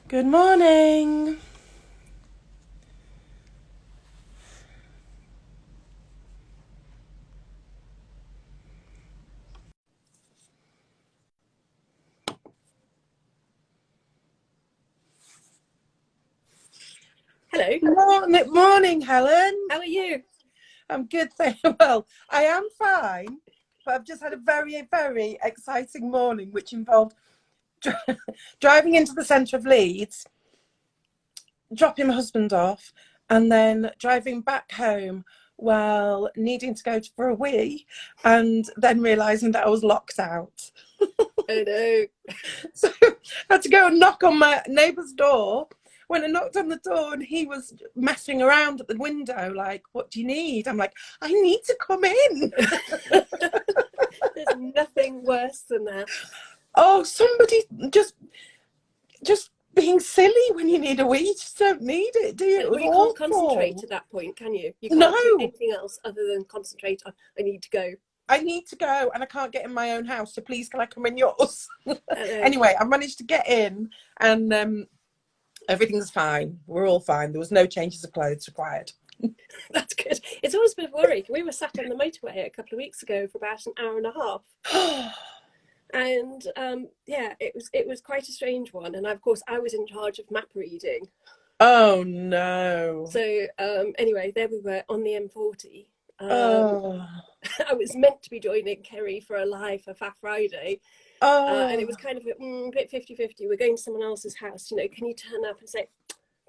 Good morning. Hello, Morning, Helen. how are you? I'm good. Well, I am fine, but I've just had a very, very exciting morning, which involved driving into the centre of Leeds, dropping my husband off, and then driving back home while needing to go for a wee, and then realising that I was locked out. Oh no. So I had to go and knock on my neighbour's door. When I knocked on the door and he was messing around at the window, like, what do you need? I'm like, I need to come in. There's nothing worse than that. Oh, somebody just being silly when you need a wee. You just don't need it, do you? It was Well, you can't concentrate awful. at that point, can you? You can't do No, anything else other than concentrate on, I need to go. I need to go and I can't get in my own house, so please can I come in yours? I know. Anyway, I managed to get in and everything's fine. We're all fine. There was no changes of clothes required. That's good. It's always a bit of a worry. We were sat on the motorway a couple of weeks ago for about an hour and a half. And yeah, it was quite a strange one. And of course, I was in charge of map reading. Oh no. So anyway, there we were on the M40. Oh. I was meant to be joining Kerry for a live for Fat Friday, and it Oh. was kind of a bit 50-50. We're going to someone else's house, can you turn up and say,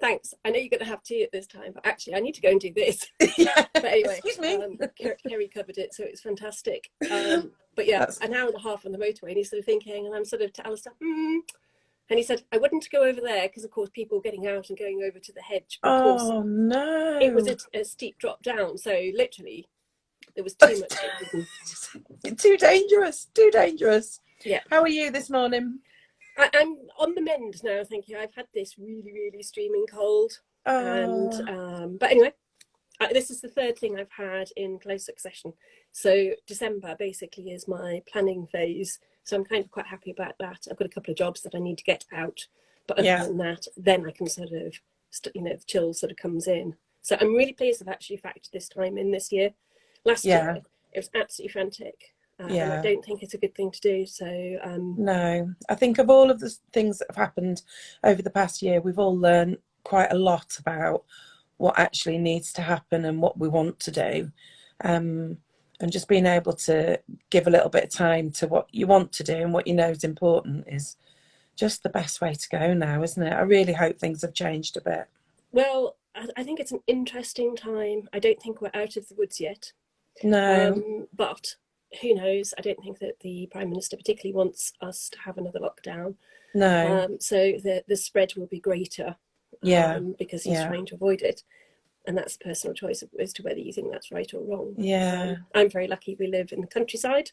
thanks, I know you're going to have tea at this time, but actually I need to go and do this. Yeah. But anyway, Excuse me. Kerry covered it, so it was fantastic. But yeah, That's an hour and a half on the motorway, and he's sort of thinking, and I'm sort of to Alistair, and he said, I wouldn't go over there because, of course, people getting out and going over to the hedge. But of course, oh it was no. a steep drop down. So literally, there was too much hidden. Too dangerous. Too dangerous. Yeah. How are you this morning? I'm on the mend now, thank you. I've had this really, really streaming cold. And, Oh. but anyway, this is the third thing I've had in close succession. So December basically is my planning phase. So I'm kind of quite happy about that. I've got a couple of jobs that I need to get out. But other Yeah. than that, then I can sort of, the chill sort of comes in. So I'm really pleased I've actually factored this time in this year. Last Yeah. year, it was absolutely frantic. And I Yeah. don't think it's a good thing to do. So No. I think of all of the things that have happened over the past year, we've all learned quite a lot about what actually needs to happen and what we want to do. And just being able to give a little bit of time to what you want to do and what you know is important is just the best way to go now, isn't it? I really hope things have changed a bit. well, I think it's an interesting time. I don't think we're out of the woods yet. No, But who knows? I don't think that the Prime Minister particularly wants us to have another lockdown. no, So the spread will be greater yeah, because he's yeah, trying to avoid it. And that's a personal choice as to whether you think that's right or wrong. yeah, I'm very lucky we live in the countryside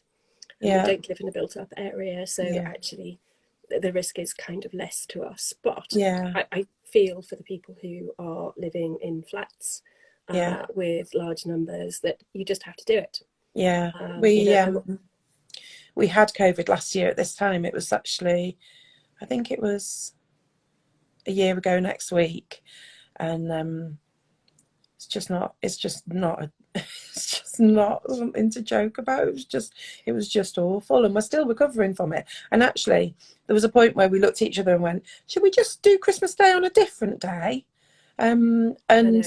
and we yeah, don't live in a built up area. So yeah, actually, the risk is kind of less to us. But yeah, I feel for the people who are living in flats yeah, with large numbers that you just have to do it. yeah. Um, you We know, um we had COVID last year at this time. It was actually, I think it was a year ago next week, and it's just not it's just not something to joke about. It was just awful, and we're still recovering from it. And actually there was a point where we looked at each other and went, should we just do Christmas Day on a different day? I And know.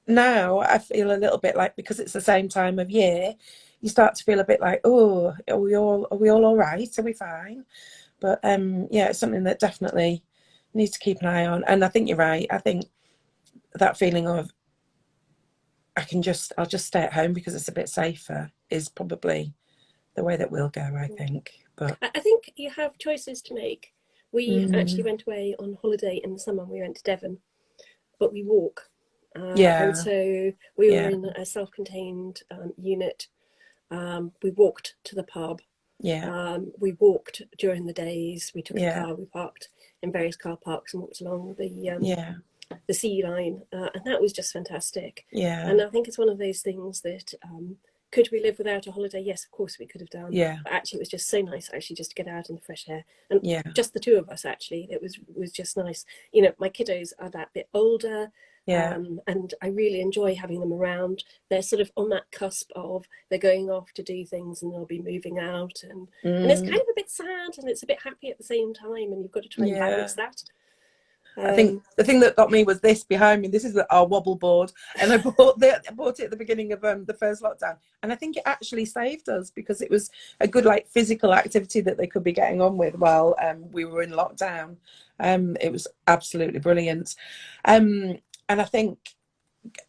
now I feel a little bit like, because it's the same time of year, you start to feel a bit like, oh, are we all right? Are we fine? But yeah, it's something that definitely needs to keep an eye on. And I think you're right. I think that feeling of I'll just stay at home because it's a bit safer is probably the way that we'll go, I think. But I think you have choices to make. We actually mm, went away on holiday in the summer. We went to Devon, but we walk. And yeah, so we were yeah, in a self contained unit. We walked to the pub. yeah, We walked during the days. We took the yeah, car. We parked in various car parks and walked along yeah, the sea line, and that was just fantastic. yeah, And I think it's one of those things that Could we live without a holiday? Yes, of course we could have done. Yeah. But actually, it was just so nice actually just to get out in the fresh air, and Yeah. just the two of us. Actually, it was just nice. You know, my kiddos are that bit older, Yeah. and I really enjoy having them around. They're sort of on that cusp of they're going off to do things and they'll be moving out, and it's kind of a bit sad and it's a bit happy at the same time, and you've got to try and balance that. I think the thing that got me was this behind me. This is our wobble board, and I bought it at the beginning of the first lockdown, and I think it actually saved us because it was a good like physical activity that they could be getting on with while we were in lockdown. It was absolutely brilliant, and I think,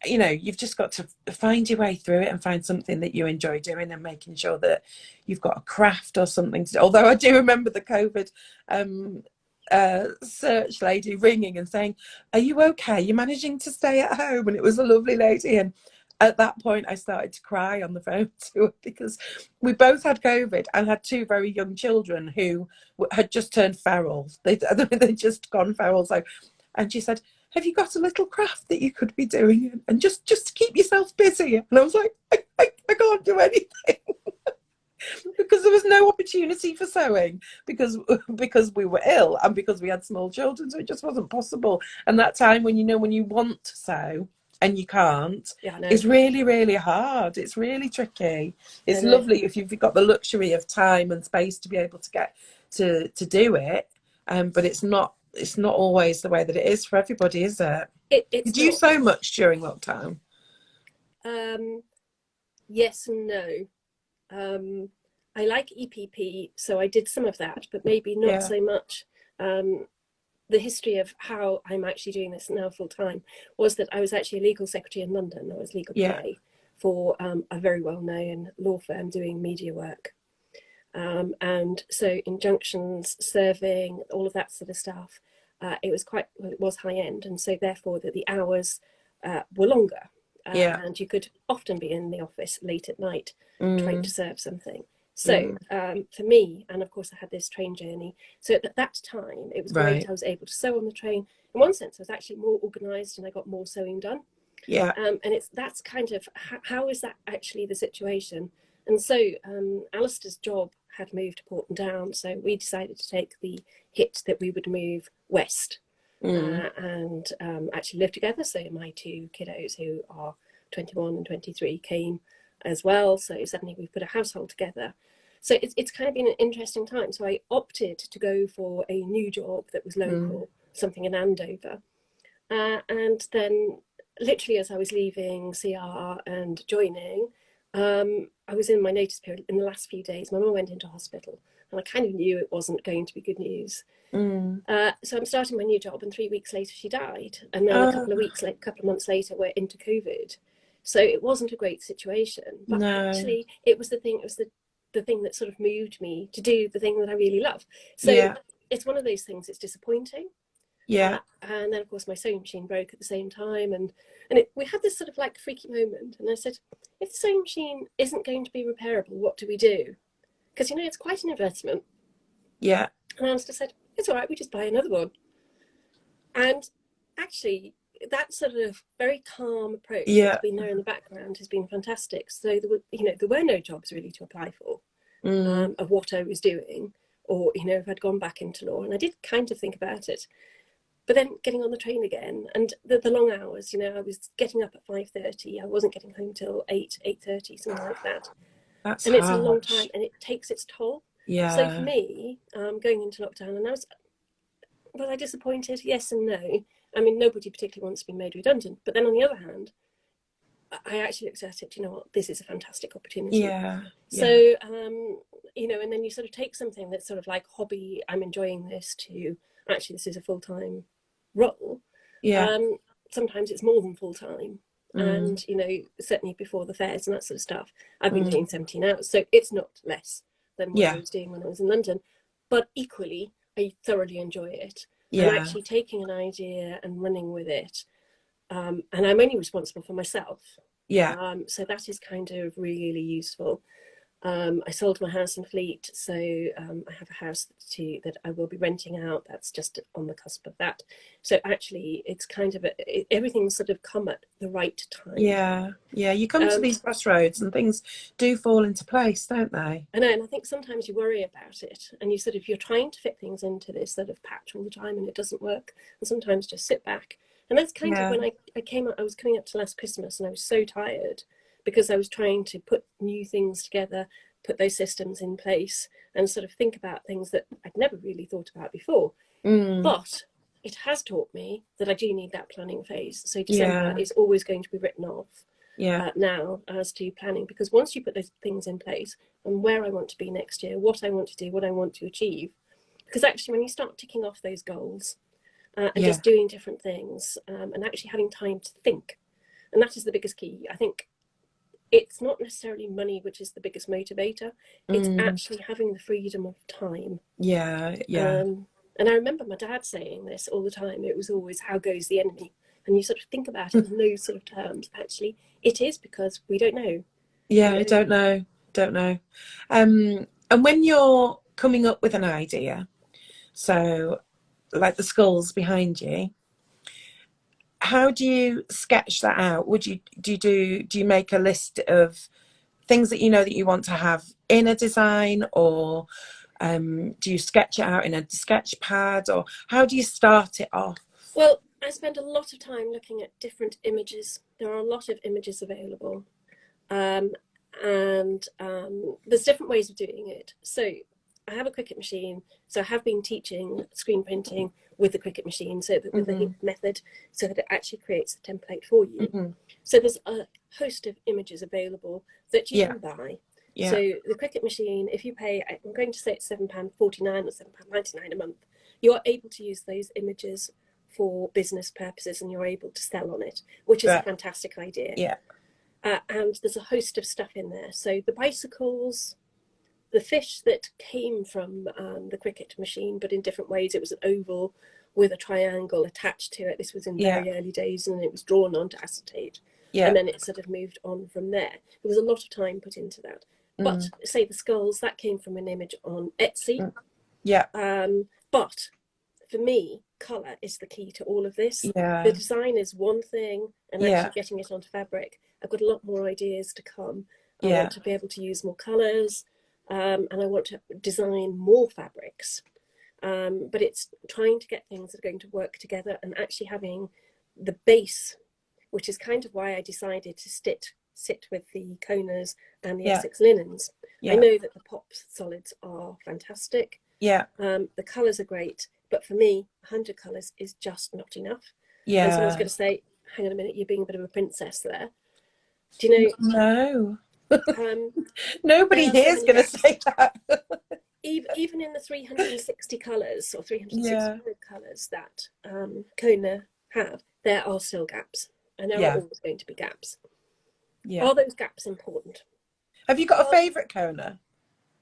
you know, you've just got to find your way through it and find something that you enjoy doing, and making sure that you've got a craft or something to do. Although I do remember the COVID search lady ringing and saying, "Are you okay? You're managing to stay at home?" And it was a lovely lady, and at that point I started to cry on the phone to her because we both had COVID and had two very young children who had just turned feral. They'd just gone feral. So, and she said, "Have you got a little craft that you could be doing, and just to keep yourself busy?" And I was like, I can't do anything. Because there was no opportunity for sewing because we were ill and because we had small children, so it just wasn't possible. And that time when you want to sew and you can't, it's really, really hard. It's really tricky. It's lovely if you've got the luxury of time and space to be able to get to do it, but it's not always the way that it is for everybody, is it? Did you sew much during lockdown? Yes and no. I like EPP, so I did some of that, but maybe not so much. The history of how I'm actually doing this now full time was that I was actually a legal secretary in London. I was legal PA for a very well-known law firm doing media work. And so injunctions, serving, all of that sort of stuff, it was high end. And so therefore that the hours were longer. And you could often be in the office late at night trying to serve something. So for me, and of course I had this train journey, so at that time it was great. I was able to sew on the train. In one sense I was actually more organised and I got more sewing done. And that's kind of how is that actually the situation. And so Alistair's job had moved to Porton Down, so we decided to take the hit that we would move west and actually live together. So my two kiddos, who are 21 and 23, came as well. So suddenly we've put a household together. So it's kind of been an interesting time. So I opted to go for a new job that was local, something in Andover. And then literally as I was leaving CR and joining, I was in my notice period. In the last few days, my mum went into hospital and I kind of knew it wasn't going to be good news. So I'm starting my new job and 3 weeks later she died. And then a couple of months later, we're into COVID. So it wasn't a great situation, but actually it was the thing that sort of moved me to do the thing that I really love. So it's one of those things, it's disappointing. And then of course my sewing machine broke at the same time, and we had this sort of like freaky moment, and I said, if the sewing machine isn't going to be repairable, what do we do? Because it's quite an investment. And Alistair said, it's all right, we just buy another one. And actually that sort of very calm approach that's been there in the background has been fantastic. So there were no jobs really to apply for of what I was doing, or if I'd gone back into law, and I did kind of think about it. But then getting on the train again, and the long hours, I was getting up at 5:30. I wasn't getting home till 8:30, something like that. That's and it's a long time, and it takes its toll. So for me, going into lockdown, and was I disappointed? Yes and no. I mean, nobody particularly wants to be made redundant. But then on the other hand, I actually looked at it, this is a fantastic opportunity. So, and then you sort of take something that's sort of like hobby, I'm enjoying this, to actually this is a full-time role. Sometimes it's more than full-time. And, certainly before the fairs and that sort of stuff, I've been doing 17 hours. So it's not less than what I was doing when I was in London. But equally, I thoroughly enjoy it. I'm actually taking an idea and running with it. And I'm only responsible for myself. So that is kind of really useful. I sold my house in Fleet, so I have a house that I will be renting out. That's just on the cusp of that. So actually, it's kind of everything's sort of come at the right time. Yeah, yeah. You come to these crossroads and things do fall into place, don't they? I know, and I think sometimes you worry about it, and you're trying to fit things into this sort of patch all the time, and it doesn't work. And sometimes just sit back. And that's kind of when I was coming up to last Christmas, and I was so tired because I was trying to put new things together, put those systems in place, and sort of think about things that I'd never really thought about before. But it has taught me that I do need that planning phase. So December is always going to be written off now as to planning, because once you put those things in place and where I want to be next year, what I want to do, what I want to achieve, because actually when you start ticking off those goals and just doing different things and actually having time to think, and that is the biggest key. I think it's not necessarily money which is the biggest motivator. It's actually having the freedom of time. And I remember my dad saying this all the time. It was always, how goes the enemy? And you sort of think about it in those sort of terms. Actually, it is because we don't know. Yeah, I don't know. And when you're coming up with an idea, so like the skulls behind you, how do you sketch that out? Do you make a list of things that you know that you want to have in a design, or do you sketch it out in a sketch pad, or how do you start it off? Well, I spend a lot of time looking at different images. There are a lot of images available, and there's different ways of doing it. So I have a Cricut machine, so I have been teaching screen printing with the Cricut machine, so that with the method, so that it actually creates a template for you. So there's a host of images available that you can buy. So the Cricut machine, if you pay, I'm going to say it's £7.49 or £7.99 a month, you are able to use those images for business purposes, and you're able to sell on it, which is a fantastic idea. And there's a host of stuff in there. So the bicycles, the fish that came from the Cricut machine, but in different ways. It was an oval with a triangle attached to it. This was in very early days, and it was drawn onto acetate. And then it sort of moved on from there. There was a lot of time put into that. But say the skulls, that came from an image on Etsy. But for me, colour is the key to all of this. The design is one thing, and actually getting it onto fabric. I've got a lot more ideas to come. I want to be able to use more colours, and I want to design more fabrics. But it's trying to get things that are going to work together, and actually having the base, which is kind of why I decided to sit with the Konas and the Essex linens. I know that the pop solids are fantastic. The colours are great, but for me, 100 colours is just not enough. And someone's going to say, hang on a minute, you're being a bit of a princess there. Do you know? No. Nobody here is going to say that. Even in the 360 colours or 365 colours that Kona have, there are still gaps, and there are always going to be gaps. Are those gaps important? Have you got a favourite Kona?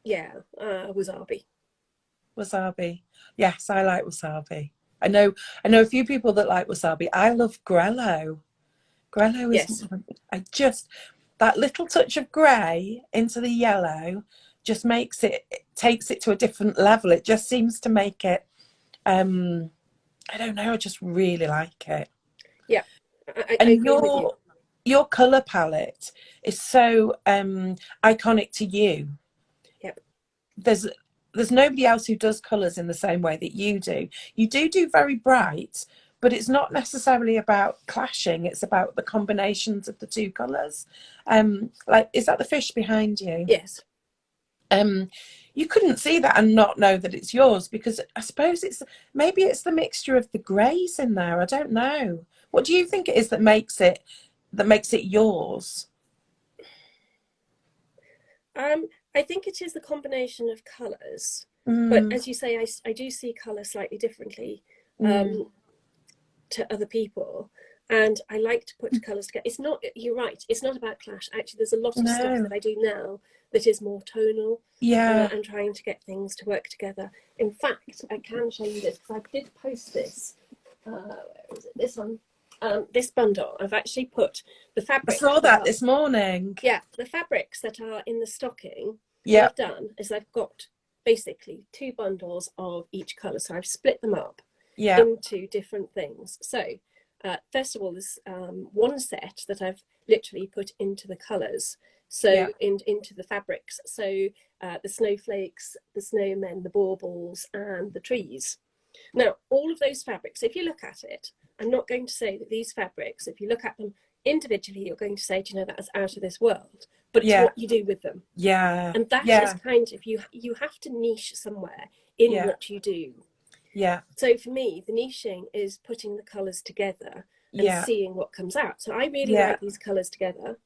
Wasabi. Wasabi. Yes, I like wasabi. I know a few people that like wasabi. I love grello. Grello is that little touch of grey into the yellow just takes it to a different level. It just seems to make it I don't know, I just really like it. I agree with you. Your colour palette is so iconic to you. There's nobody else who does colours in the same way that you do. You do very bright, but it's not necessarily about clashing. It's about the combinations of the two colours. Like, is that the fish behind you? Yes. You couldn't see that and not know that it's yours, because I suppose maybe it's the mixture of the greys in there. I don't know. What do you think it is that makes it yours? I think it is the combination of colours, but as you say, I do see colour slightly differently to other people, and I like to put colours together. It's not, you're right, it's not about clash. Actually, there's a lot of stuff that I do now that is more tonal, and trying to get things to work together. In fact, I can show you this, because I did post this. Where is it? This one. This bundle, I've actually put the fabric. I saw that this morning. Yeah, the fabrics that are in the stocking what Yeah. I've done is I've got basically 2 bundles of each colour. So I've split them up Yeah. into different things. So first of all, there's one set that I've literally put into the colours. So Yeah. into the fabrics. So the snowflakes, the snowmen, the baubles, and the trees. Now, all of those fabrics, if you look at it, I'm not going to say that these fabrics, if you look at them individually, you're going to say, do you know, that is out of this world. But it's Yeah. what you do with them. Yeah. And that is Yeah. kind of, you have to niche somewhere in Yeah. what you do. Yeah. So for me, the niching is putting the colours together and Yeah. seeing what comes out. So I really Yeah. like these colours together.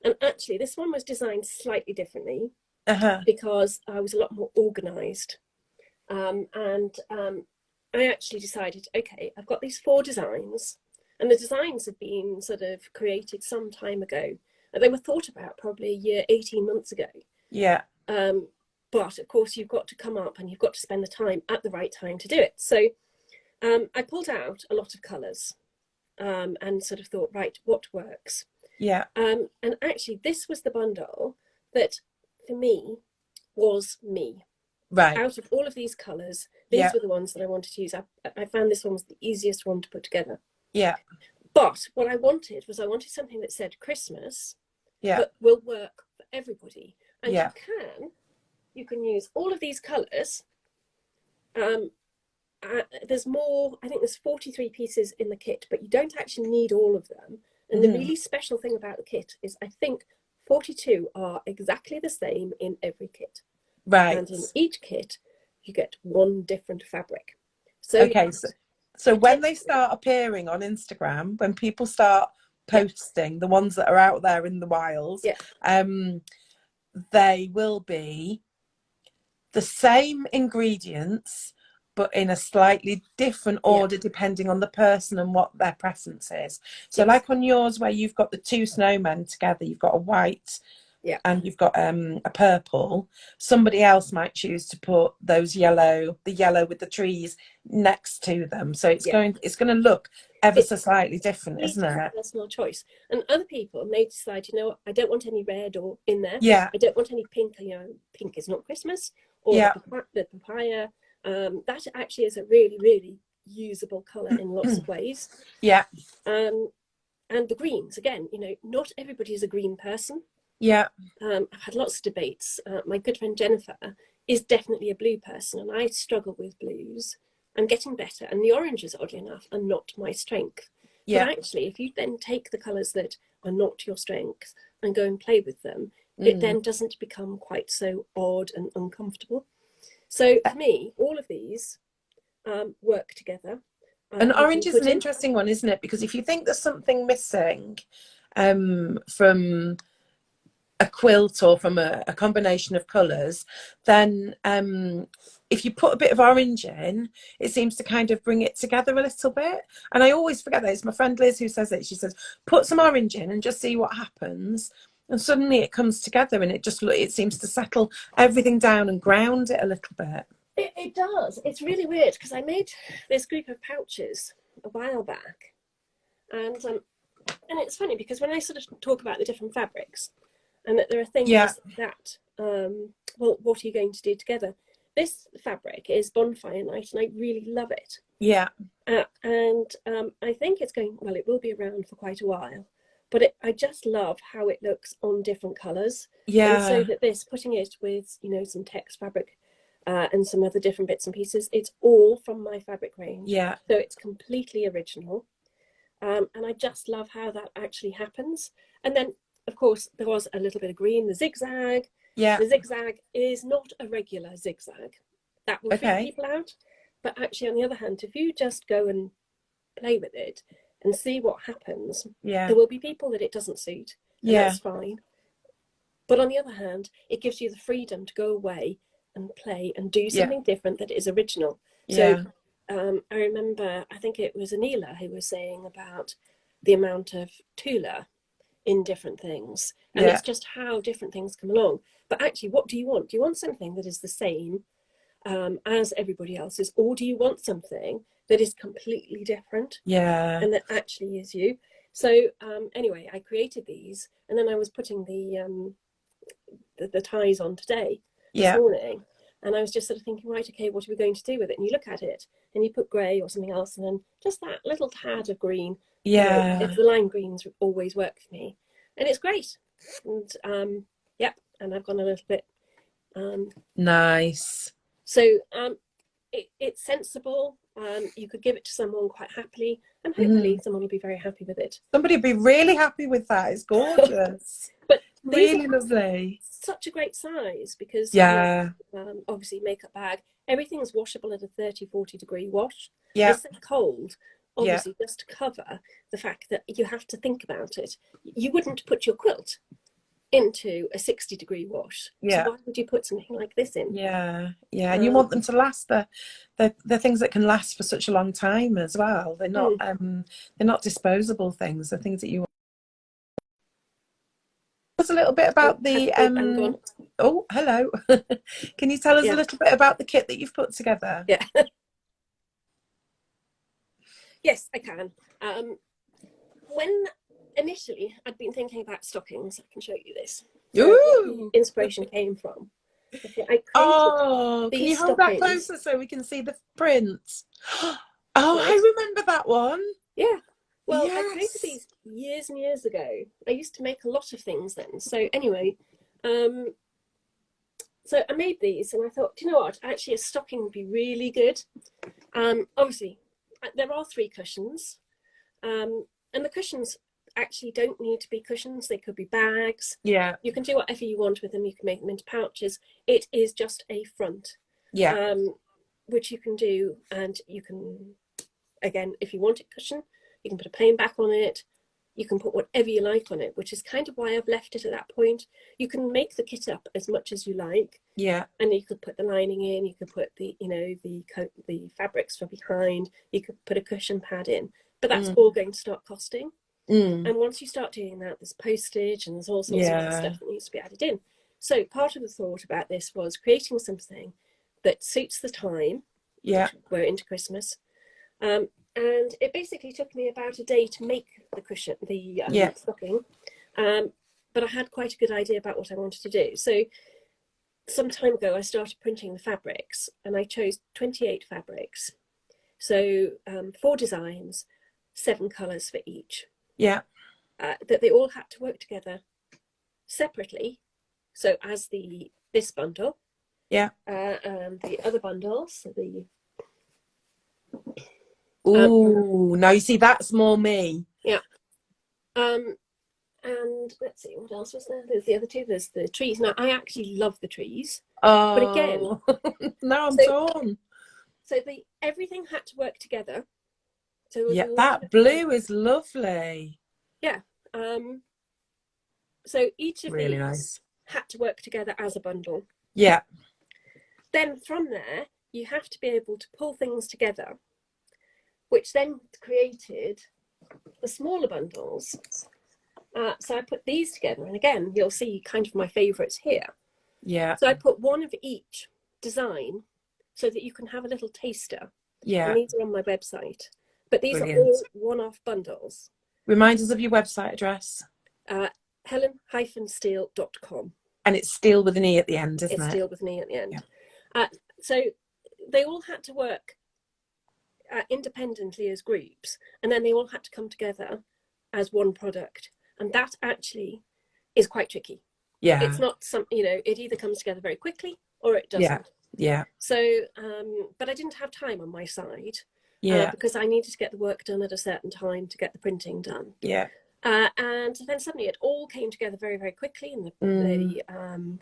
And actually, this one was designed slightly differently Uh-huh. because I was a lot more organised. And I actually decided, okay, I've got these 4 designs, and the designs have been sort of created some time ago. They were thought about probably a year, 18 months ago. Yeah. But of course, you've got to come up and you've got to spend the time at the right time to do it. So I pulled out a lot of colours and sort of thought, right, what works? Yeah. And actually, this was the bundle that, for me, was me. Right. Out of all of these colours, these Yeah. were the ones that I wanted to use. I found this one was the easiest one to put together. Yeah. But what I wanted something that said Christmas, Yeah. but will work for everybody. And Yeah. you can use all of these colours. There's more, I think there's 43 pieces in the kit, but you don't actually need all of them. And the really special thing about the kit is I think 42 are exactly the same in every kit. Right. And in each kit, you get one different fabric. So okay, so when they start appearing on Instagram, when people start posting the ones that are out there in the wild, they will be the same ingredients, but in a slightly different order depending on the person and what their preference is. So like on yours, where you've got the 2 snowmen together, you've got a white and you've got a purple. Somebody else might choose to put the yellow with the trees next to them. So it's going to look ever so slightly different, isn't it? Personal choice. And other people may decide, you know what, I don't want any red or in there. Yeah. I don't want any pink. You know, pink is not Christmas. Or the papaya. That actually is a really, really usable colour in lots of ways. Yeah. And the greens, again, you know, not everybody is a green person. Yeah. I've had lots of debates. My good friend Jennifer is definitely a blue person, and I struggle with blues. I'm getting better, and the oranges, oddly enough, are not my strength. Yeah. But actually, if you then take the colours that are not your strength and go and play with them, it then doesn't become quite so odd and uncomfortable. So for me, all of these work together. And orange is an interesting one, isn't it? Because if you think there's something missing from a quilt or from a combination of colours, then if you put a bit of orange in, it seems to kind of bring it together a little bit. And I always forget that. It's my friend Liz who says it. She says, put some orange in and just see what happens. And suddenly it comes together and it seems to settle everything down and ground it a little bit. It does. It's really weird because I made this group of pouches a while back. And it's funny because when I sort of talk about the different fabrics and that there are things that, well, what are you going to do together? This fabric is Bonfire Night and I really love it. Yeah. And I think it's going, well, it will be around for quite a while. But I just love how it looks on different colours. Yeah. And so that putting it with, you know, some text fabric and some other different bits and pieces, it's all from my fabric range. Yeah. So it's completely original. And I just love how that actually happens. And then, of course, there was a little bit of green, the zigzag. Yeah. The zigzag is not a regular zigzag. That will freak people out. But actually, on the other hand, if you just go and play with it and see what happens, there will be people that it doesn't suit, and that's fine. But on the other hand, it gives you the freedom to go away and play and do something different that is original. So I remember, I think it was Anila who was saying about the amount of tula in different things. And it's just how different things come along. But actually, what do you want? Do you want something that is the same as everybody else's? Or do you want something that is completely different? Yeah. And that actually is you? So anyway, I created these. And then I was putting the ties on today. this Yeah. morning, and I was just sort of thinking, right, okay, what are we going to do with it? And you look at it and you put grey or something else, and then just that little tad of green. Yeah. It's the lime greens always work for me, and it's great. And yeah, and I've gone a little bit. Nice. So it's sensible. You could give it to someone quite happily, and hopefully someone will be very happy with it. Somebody would be really happy with that. It's gorgeous. But Really lovely. Such a great size, because Yeah. obviously makeup bag, everything's washable at a 30-40 degree wash. Yeah. It's so cold, Yeah. obviously, just to cover the fact that you have to think about it. You wouldn't put your quilt into a 60 degree wash. Yeah. So why would you put something like this in? Yeah. Yeah. And you want them to last. The things that can last for such a long time as well. They're not disposable things. They're things that you want. Tell us a little bit about the oh, hello. Can you tell us a little bit about the kit that you've put together? Yeah. Yes, I can. When initially I'd been thinking about stockings, I can show you this. So inspiration came from. Oh, can you hold that closer so we can see the print? Oh, right. I remember that one. Yeah. Well, yes. I created these years and years ago. I used to make a lot of things then. So anyway, so I made these and I thought, do you know what? Actually, a stocking would be really good. Obviously, there are 3 cushions. And the cushions actually don't need to be cushions. They could be bags. Yeah. You can do whatever you want with them. You can make them into pouches. It is just a front. Yeah. Which you can do, and you can, again, if you want a cushion, you can put a plain back on it. You can put whatever you like on it, which is kind of why I've left it at that point. You can make the kit up as much as you like. Yeah. And you could put the lining in. You could put the the fabrics for behind. You could put a cushion pad in, but that's all going to start costing. And once you start doing that, there's postage and there's all sorts of other stuff that needs to be added in. So part of the thought about this was creating something that suits the time. Yeah. We're into Christmas. And it basically took me about a day to make the cushion, the stocking. But I had quite a good idea about what I wanted to do. So some time ago, I started printing the fabrics, and I chose 28 fabrics. So 4 designs, 7 colours for each. Yeah. That they all had to work together separately. So as this bundle. Yeah. And the other bundles, the now you see that's more me. Yeah. And let's see, what else was there? There's the other 2. There's the trees. Now I actually love the trees. Oh, but again, now I'm torn. So everything had to work together. So that blue is lovely. Yeah. So each of really these nice. Had to work together as a bundle. Yeah. Then from there, you have to be able to pull things together, which then created the smaller bundles. So I put these together, and again, you'll see kind of my favourites here. Yeah. So I put one of each design so that you can have a little taster. Yeah. And these are on my website. But these are all one-off bundles. Remind us of your website address. Helen-Steele.com. And it's Steele with an E at the end, isn't it? It's Steele with an E at the end. Yeah. So they all had to work independently as groups, and then they all had to come together as one product. And that actually is quite tricky. Yeah. It's not it either comes together very quickly or it doesn't. Yeah. Yeah. So, but I didn't have time on my side. Yeah. Because I needed to get the work done at a certain time to get the printing done. Yeah. And then suddenly it all came together very, very quickly, and the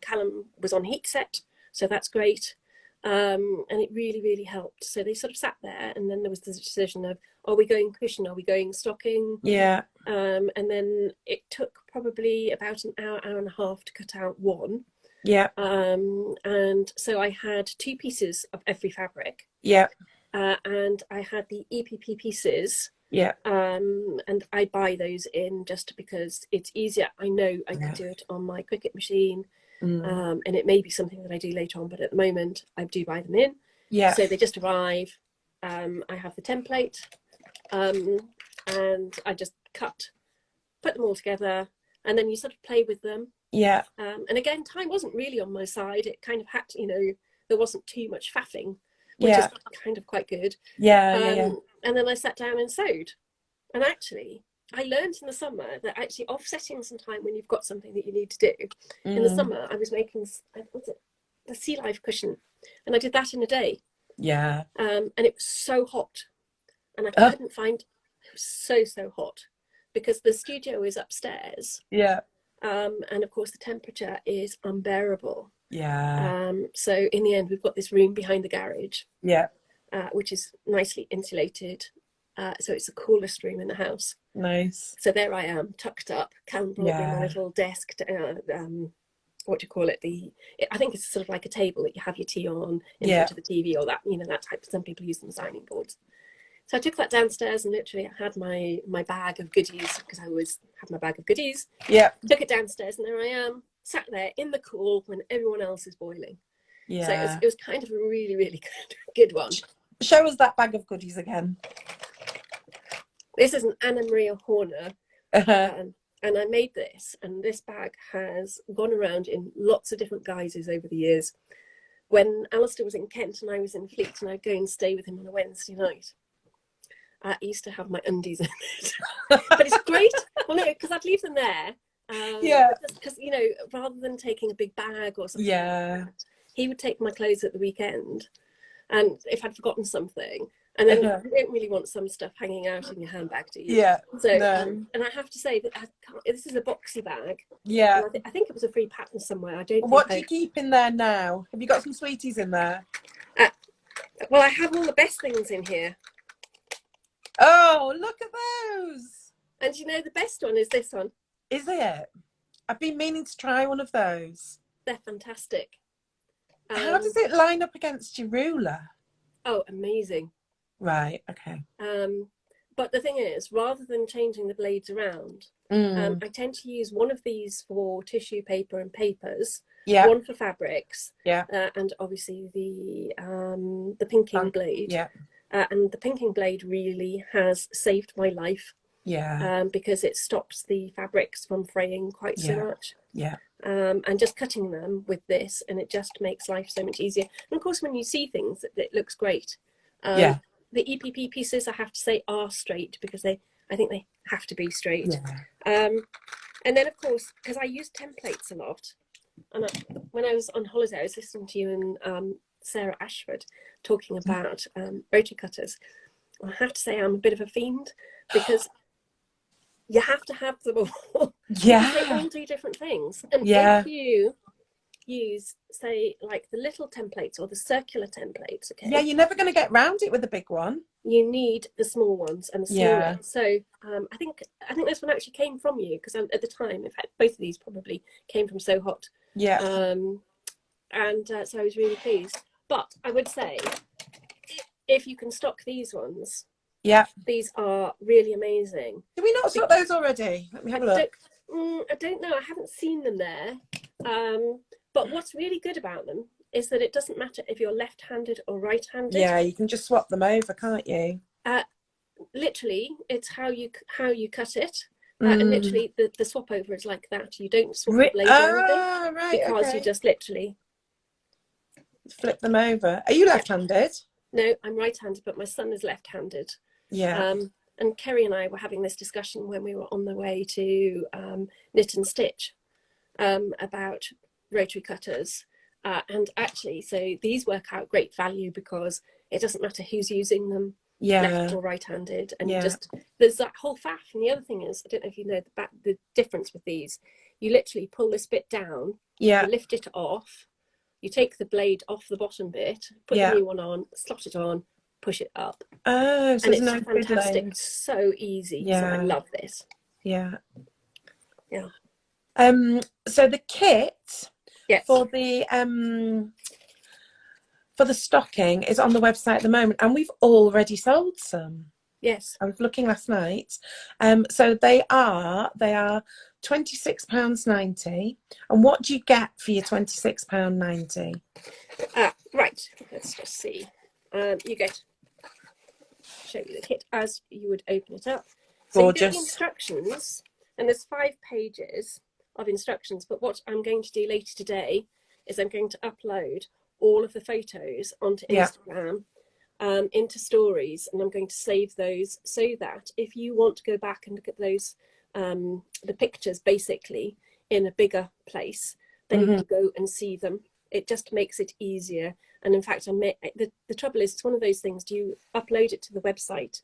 Callum was on heat set, so that's great. And it really, really helped. So they sort of sat there, and then there was the decision of, are we going cushion? Are we going stocking? Yeah. And then it took probably about an hour and a half to cut out one. Yeah. And so I had 2 pieces of every fabric. Yeah. And I had the EPP pieces. Yeah. And I buy those in just because it's easier. I know I could do it on my Cricut machine. And it may be something that I do later on, but at the moment I do buy them in. Yeah. So they just arrive. I have the template, and I just put them all together, and then you sort of play with them. Yeah. And again, time wasn't really on my side. It kind of had to, there wasn't too much faffing, which Yeah. is kind of quite good. Yeah. Yeah. Yeah. And then I sat down and sewed. And actually, I learned in the summer that actually offsetting some time when you've got something that you need to do. In the summer, I was making, what's it, the sea life cushion, and I did that in a day. Yeah. And it was so hot, and I Oh, couldn't find. It was so hot because the studio is upstairs, yeah. and of course the temperature is unbearable. Yeah. So in the end, we've got this room behind the garage, Yeah. which is nicely insulated. So it's the coolest room in the house. Nice. So there I am, tucked up. Cam brought me my Yeah. little desk. What do you call it? I think it's sort of like a table that you have your tea on in Yeah. front of the TV, or that, that type. Some people use them as dining boards. So I took that downstairs and literally I had my bag of goodies, because I always have my bag of goodies. Yeah. Took it downstairs and there I am, sat there in the cool when everyone else is boiling. Yeah. So it was kind of a really good one. Show us that bag of goodies again. This is an Anna Maria Horner, Uh-huh. and I made this, and this bag has gone around in lots of different guises over the years. When Alistair was in Kent and I was in Fleet, and I'd go and stay with him on a Wednesday night, I used to have my undies in it. But it's great. Well, no, because I'd leave them there. Yeah. Because, rather than taking a big bag or something, Yeah. like that, he would take my clothes at the weekend. And if I'd forgotten something, and then you don't really want some stuff hanging out in your handbag, do you? Yeah. So, No. and I have to say that this is a boxy bag. Yeah. I think it was a free pattern somewhere. I don't. What do you keep in there now? Have you got some sweeties in there? Well, I have all the best things in here. Oh, look at those. And the best one is this one. Is it? I've been meaning to try one of those. They're fantastic. How does it line up against your ruler? Oh, amazing. Right, okay. But the thing is, rather than changing the blades around, I tend to use one of these for tissue paper and papers, one for fabrics, and obviously the pinking blade. Yeah. And the pinking blade really has saved my life. Yeah. Because it stops the fabrics from fraying quite so much. Yeah. And just cutting them with this, and it just makes life so much easier. And of course, when you see things, it looks great. The EPP pieces, I have to say, are straight, because I think they have to be straight. Yeah. And then, of course, because I use templates a lot, and when I was on holiday, I was listening to you and Sarah Ashford talking about rotary cutters. I have to say I'm a bit of a fiend, because you have to have them all. Yeah. They all do different things. And if you use, say, like the little templates or the circular templates, okay? Yeah, you're never going to get round it with a big one. You need the small ones and the smaller. So I think this one actually came from you, because at the time, in fact, both of these probably came from So Hot. Yeah. So I was really pleased. But I would say, if you can stock these ones, these are really amazing. Did we not stock those already? Let me have a look. I don't know. I haven't seen them there. But what's really good about them is that it doesn't matter if you're left-handed or right-handed. Yeah, you can just swap them over, can't you? Literally, it's how you cut it. And literally, the swap over is like that. You don't swap the blades or anything, right, because you just literally flip them over. Are you left-handed? No, I'm right-handed, but my son is left-handed. Yeah. And Kerry and I were having this discussion when we were on the way to Knit and Stitch about rotary cutters. And actually, so these work out great value, because it doesn't matter who's using them, left or right-handed. And there's that whole faff. And the other thing is, I don't know if you know the difference with these. You literally pull this bit down, you lift it off, you take the blade off the bottom bit, put the new one on, slot it on, push it up. Oh, so and it's no fantastic. It's so easy. So I love this. Yeah. Yeah. So the kit for the stocking is on the website at the moment, and we've already sold some. Yes. I was looking last night. So they are £26.90. And what do you get for your £26.90? Right. Let's just see. You get, show you the kit as you would open it up. So gorgeous. you get the instructions, and there's 5 pages. of instructions. But what I'm going to do later today is I'm going to upload all of the photos onto Instagram, into stories, and I'm going to save those so that if you want to go back and look at those, the pictures basically in a bigger place, then you can go and see them. It just makes it easier. And in fact, the trouble is, it's one of those things, do you upload it to the website?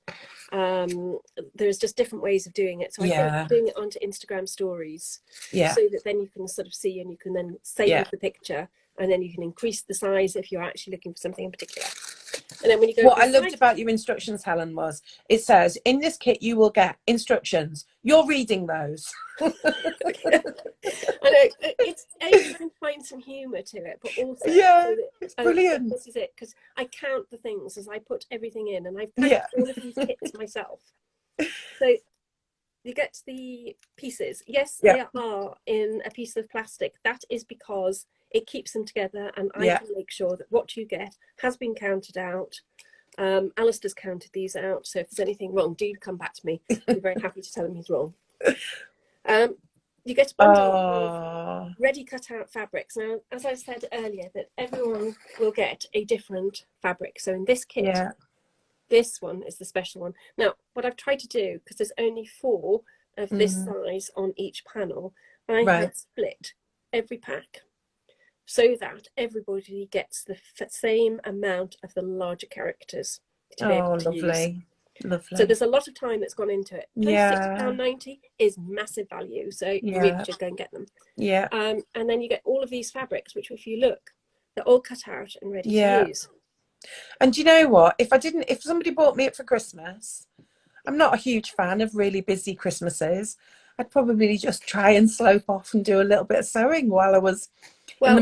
There's just different ways of doing it. So I think doing it onto Instagram stories, so that then you can sort of see, and you can then save the picture, and then you can increase the size if you're actually looking for something in particular. And then when you go, what I loved about your instructions, Helen, was it says in this kit you will get instructions. You're reading those. I know it's trying to find some humour to it, but also it's brilliant. this is it, because I count the things as I put everything in, and I've packed all of these kits myself. So you get the pieces. Yes, they are in a piece of plastic. That is because it keeps them together, and I can make sure that what you get has been counted out. Alistair's counted these out, so if there's anything wrong, do come back to me. I'll be very happy to tell him he's wrong. You get a bundle of ready cut out fabrics. Now, as I said earlier, that everyone will get a different fabric. So in this kit, this one is the special one. Now, what I've tried to do, because there's only 4 of this size on each panel, I have split every pack so that everybody gets the same amount of the larger characters to be able to use. Lovely. So there's a lot of time that's gone into it. £26.90 is massive value, so you really should go and get them. And then you get all of these fabrics, which if you look, they're all cut out and ready to use. And do you know what? If somebody bought me it for Christmas, I'm not a huge fan of really busy Christmases. I'd probably just try and slope off and do a little bit of sewing while I was in the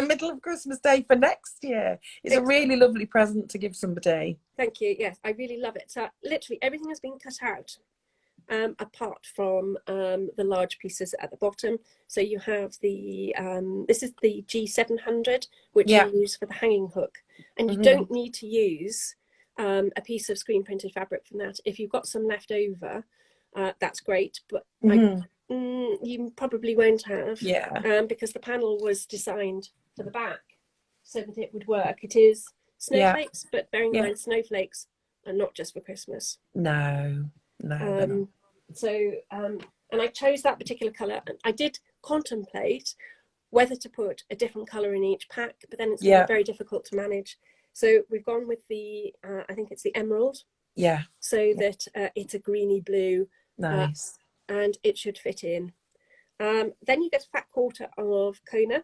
middle of Christmas Day for next year. It's a really lovely present to give somebody. Thank you. Yes, I really love it. So literally everything has been cut out, apart from the large pieces at the bottom. So you have the this is the G700, which you use for the hanging hook, and you don't need to use a piece of screen printed fabric from that. If you've got some left over, that's great, but you probably won't have, because the panel was designed for the back so that it would work. It is snowflakes, but bearing in mind snowflakes are not just for Christmas. No. So and I chose that particular colour, and I did contemplate whether to put a different colour in each pack, but then it's very difficult to manage. So we've gone with the I think it's the emerald, so that it's a greeny blue. Nice. And it should fit in. Then you get a fat quarter of Kona,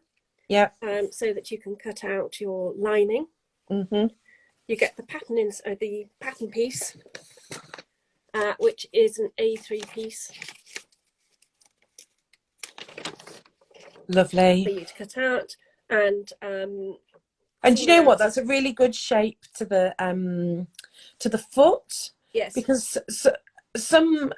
so that you can cut out your lining. You get the pattern piece, which is an A3 piece. Lovely. For you to cut out, and do you know what? That's a really good shape to the foot. Yes. Because some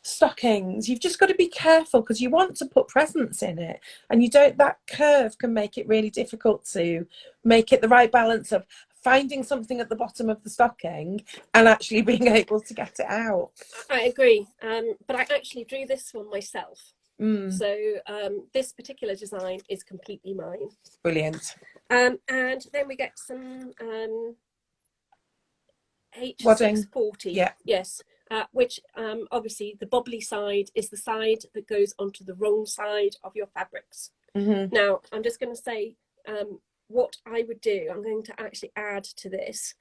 stockings, you've just got to be careful because you want to put presents in it, and that curve can make it really difficult to make it the right balance of finding something at the bottom of the stocking and actually being able to get it out. I agree, but I actually drew this one myself. So this particular design is completely mine. Brilliant. And then we get some H640, yes, which obviously the bobbly side is the side that goes onto the wrong side of your fabrics. Now, I'm just going to say what I would do. I'm going to actually add to this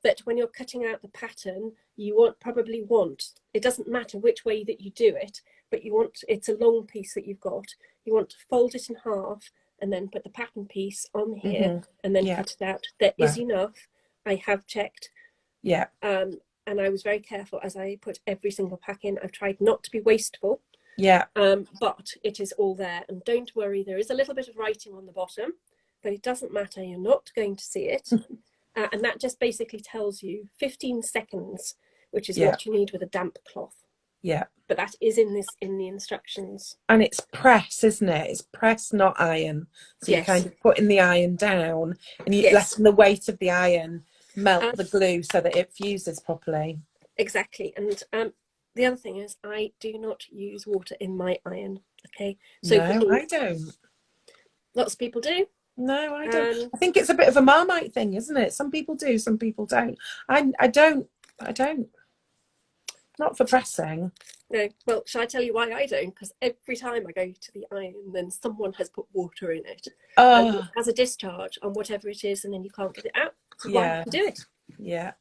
that when you're cutting out the pattern, you probably want, it doesn't matter which way that you do it, but it's a long piece that you've got. You want to fold it in half and then put the pattern piece on here and then cut it out. There is enough. I have checked. And I was very careful as I put every single pack in. I've tried not to be wasteful. But it is all there. And don't worry, there is a little bit of writing on the bottom, but it doesn't matter. You're not going to see it. And that just basically tells you 15 seconds, which is what you need with a damp cloth. But that is in the instructions. And it's press, isn't it? It's press, not iron. So you're kind of putting the iron down and you're letting the weight of the iron melt the glue so that it fuses properly. Exactly. And the other thing is I do not use water in my iron. Okay, so for No, me, I don't. lots of people do. No, I don't. And I think it's a bit of a Marmite thing, isn't it? Some people do, some people don't. I don't. I don't. Not for pressing. no, well, shall I tell you why I don't? Because every time I go to the iron, then someone has put water in it, and it Oh, has a discharge on whatever it is, and then you can't get it out. So why yeah, would you do it? yeah,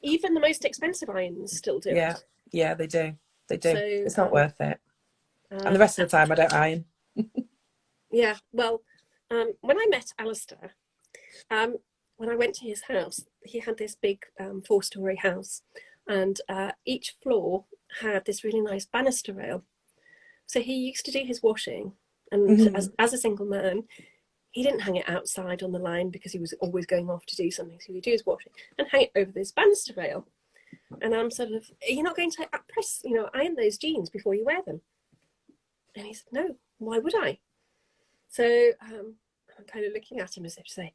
Even the most expensive irons still do yeah, it. yeah. They do. They do. So It's not worth it. And the um, rest of the time, I don't iron. yeah, well, when I met Alistair, when I went to his house, he had this big 4-story house, and each floor had this really nice banister rail. So he used to do his washing, and Mhm. as a single man, he didn't hang it outside on the line because he was always going off to do something. So he'd do his washing and hang it over this banister rail. And I'm sort of, you're not going to press, iron those jeans before you wear them. And he said, no, why would I? So I'm kind of looking at him as if to say,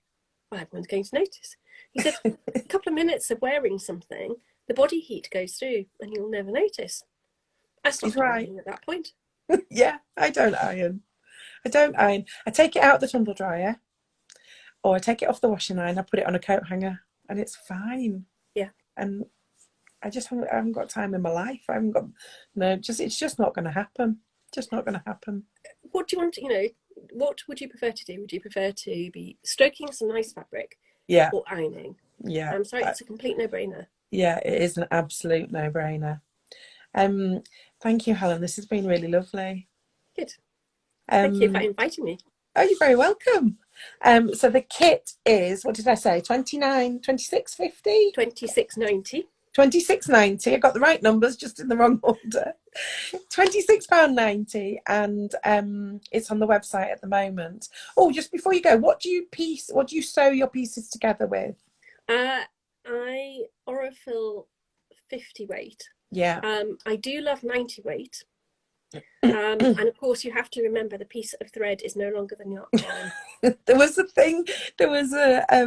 well, everyone's going to notice. He said, a couple of minutes of wearing something, the body heat goes through and you'll never notice. I He's stopped right. ironing at that point. Yeah, I don't iron. I don't iron. I take it out of the tumble dryer, or I take it off the washing line. I put it on a coat hanger, and it's fine. Yeah. And I haven't got time in my life. I haven't got no. It's just not going to happen. Just not going to happen. What do you want? What would you prefer to do? Would you prefer to be stroking some nice fabric, Yeah, or ironing? yeah. I'm sorry, it's a complete no-brainer. Yeah, it is an absolute no-brainer. Thank you, Helen. This has been really lovely. Good. Thank you for Um, inviting me. oh, you're very welcome. So the kit is, what did I say? 26.50? 26.90. 26.90. I got the right numbers, just in the wrong order. £26.90, and it's on the website at the moment. Oh, just before you go, what do you sew your pieces together with? I Orofill 50 weight. Yeah. I do love 90 weight. And of course, you have to remember the piece of thread is no longer than your arm. There was a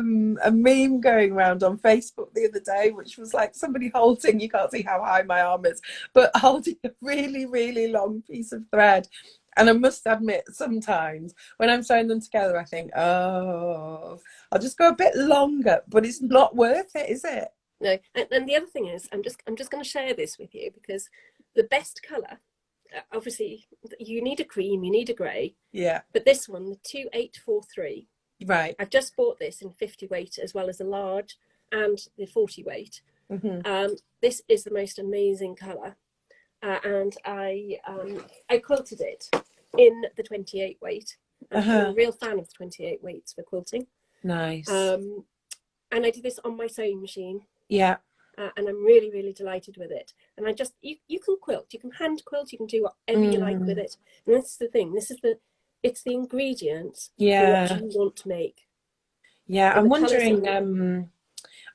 meme going around on Facebook the other day, which was like somebody holding, you can't see how high my arm is, but holding a really, really long piece of thread. And I must admit, sometimes when I'm sewing them together, I think, oh, I'll just go a bit longer, but it's not worth it, is it? No, and the other thing is, I'm just going to share this with you because the best colour, obviously, you need a cream, you need a grey. Yeah. But this one, the 2843, right. I've just bought this in 50 weight as well as a large and the 40 weight. Mm-hmm. This is the most amazing colour, and I quilted it in the 28 weight. I'm a real fan of the 28 weights for quilting. Nice. And I did this on my sewing machine. Yeah. And I'm really, really delighted with it. And you can quilt, you can hand quilt, you can do whatever you like with it. And this is the thing, it's the ingredients for what you want to make. Yeah, And I'm wondering,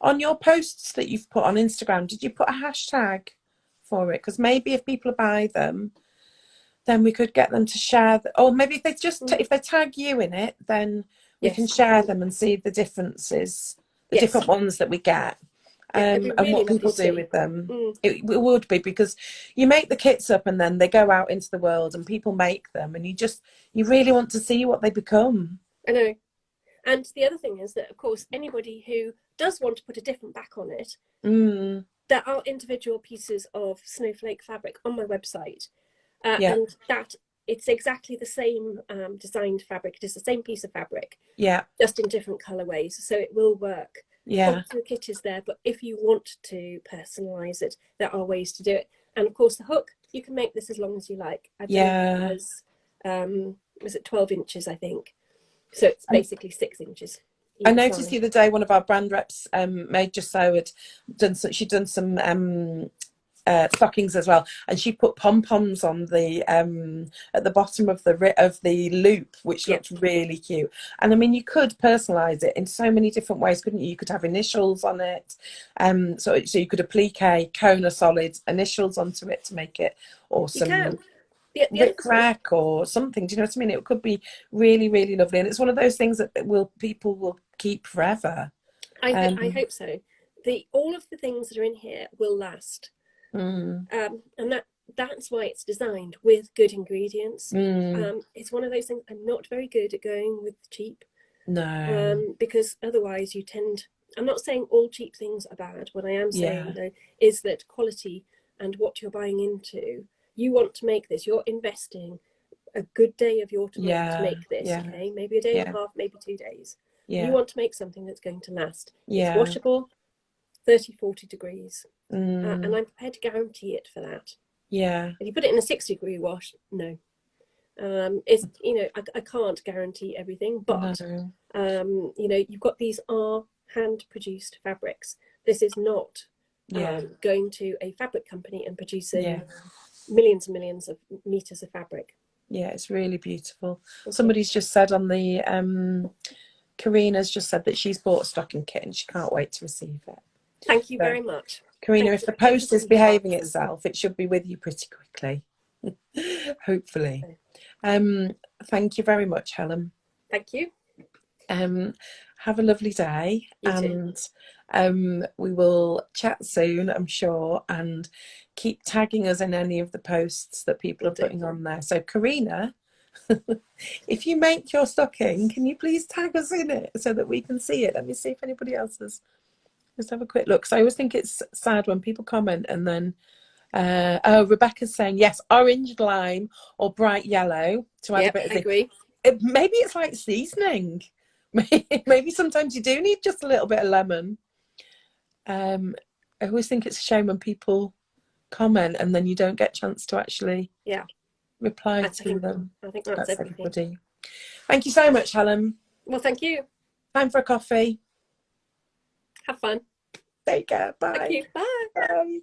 on your posts that you've put on Instagram, did you put a hashtag for it? Because maybe if people buy them, then we could get them to share, or maybe if they if they tag you in it, then we can share them and see the differences, the different ones that we get. And really what people do with them. It would be, because you make the kits up and then they go out into the world and people make them, and you really want to see what they become. I know. And the other thing is that, of course, anybody who does want to put a different back on it, there are individual pieces of snowflake fabric on my website, and that it's exactly the same designed fabric. It is the same piece of fabric, just in different colorways, so it will work. Obviously the kit is there, but if you want to personalize it, there are ways to do it. And of course the hook, you can make this as long as you like. I've done it as was it 12 inches, I think, so it's basically 6 inches. I noticed the other day one of our brand reps, Made Just So, she'd done some stockings as well, and she put pom-poms on the at the bottom of the loop, which looked really cute. And I mean, you could personalize it in so many different ways, couldn't you? You could have initials on it, so you could applique Kona solid initials onto it to make it awesome. Rick Rack or something, do you know what I mean? It could be really, really lovely, and it's one of those things that people will keep forever. I hope so. All of the things that are in here will last. And that's why it's designed with good ingredients. It's one of those things I'm not very good at going with cheap. No. Because otherwise you tend, I'm not saying all cheap things are bad. What I am saying Yeah. though is that quality and what you're buying into, you want to make this, you're investing a good day of your time to Yeah. make this, Yeah. okay? Maybe a day and Yeah. a half, maybe 2 days. And you Yeah. want to make something that's going to last. It's Yeah. washable, 30, 40 degrees. And Mm. I'm prepared to guarantee it for that. Yeah. If you put it in a 60-degree wash, no. It's, you know, I can't guarantee everything, but No. you know, you've got, these are hand produced fabrics. This is not Yeah. going to a fabric company and Yeah. producing millions and millions of meters of fabric. Yeah, it's really beautiful. Thank you. Somebody's just said on the Karina's just said that she's bought a stocking kit and she can't wait to receive it. Thank you So, very much. Karina, Thank if you the ever post so is much. behaving itself, it should be with you pretty quickly. Hopefully. Thank you very much, Helen. Thank you. Have a lovely day, You too. and we will chat soon, I'm sure, and keep tagging us in any of the posts that people Will are do. putting on there. So Karina, if you make your stocking, can you please tag us in it so that we can see it? Let me see if anybody else has. Just have a quick look. So I always think it's sad when people comment and then oh, Rebecca's saying yes, orange, lime, or bright yellow to add a Yep, bit of I agree. maybe it's like seasoning. Maybe sometimes you do need just a little bit of lemon. I always think it's a shame when people comment and then you don't get a chance to actually reply to them. I think that's everything. Everybody. Thank you so much, Helen. Well, thank you. Time for a coffee. Have fun. Take care. Bye. Thank you. Bye. Bye.